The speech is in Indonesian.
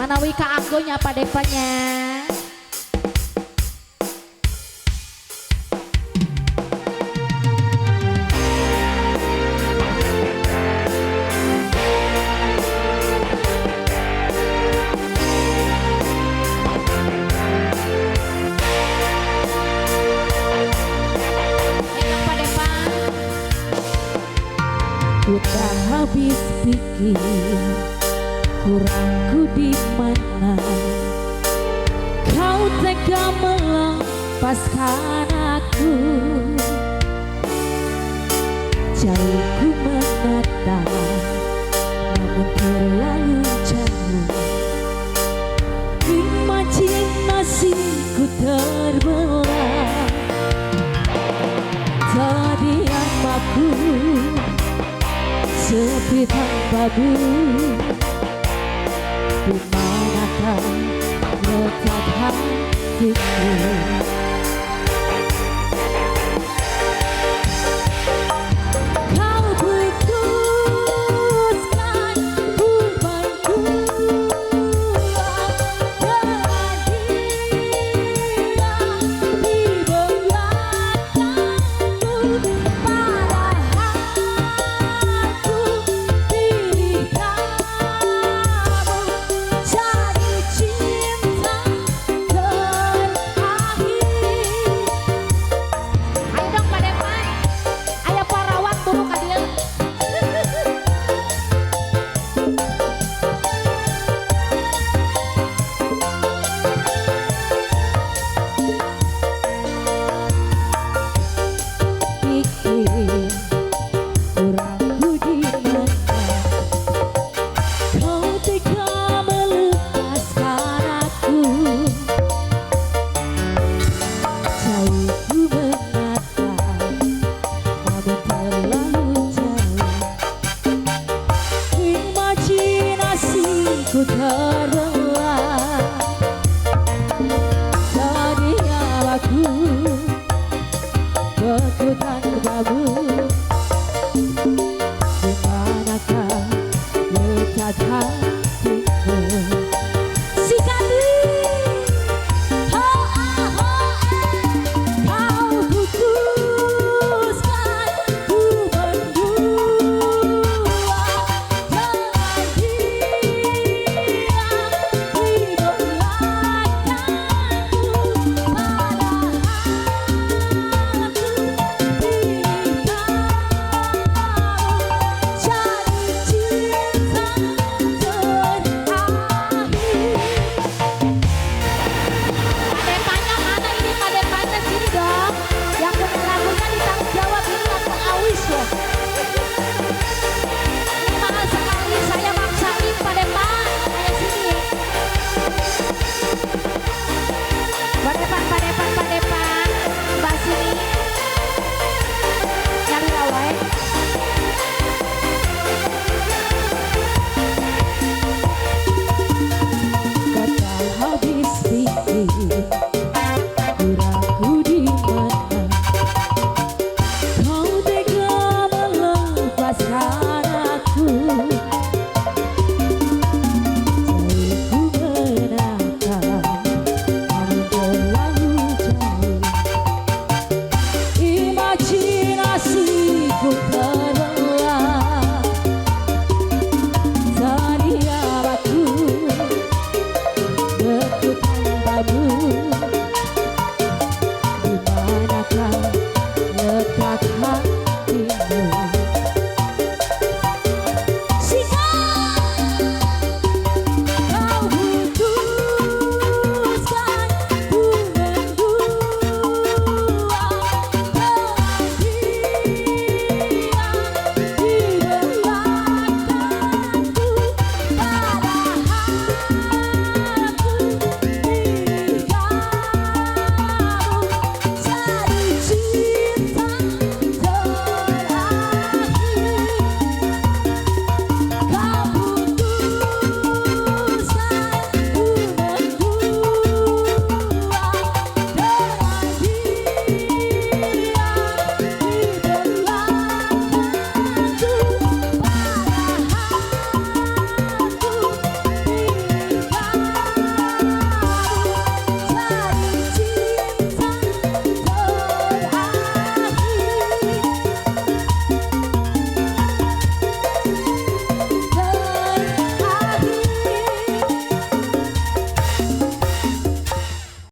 Manawi ka anggonya padepanya. Ku tak habis pikir kurangku di mana kau tega melepaskan aku. Jauh ku menatap namun terlalu jauh, imajinasiku terbelah. Terdiam aku sepi tanpamu, di manakah letak hatiku? Kau putuskan hubunganku dengan dia di belakangmu, padahal aku pilih kamu jadi cinta terakhir. Ayo dong Pak Depan. Ayo parawat turu ka dieu. Pikir kurangku di mana kau tega melepaskan aku. Jauh ku menatap namun terlalu jauh, imajinasiku terbelah. Terdiam aku berkutan babu, di manakah letak hatiku?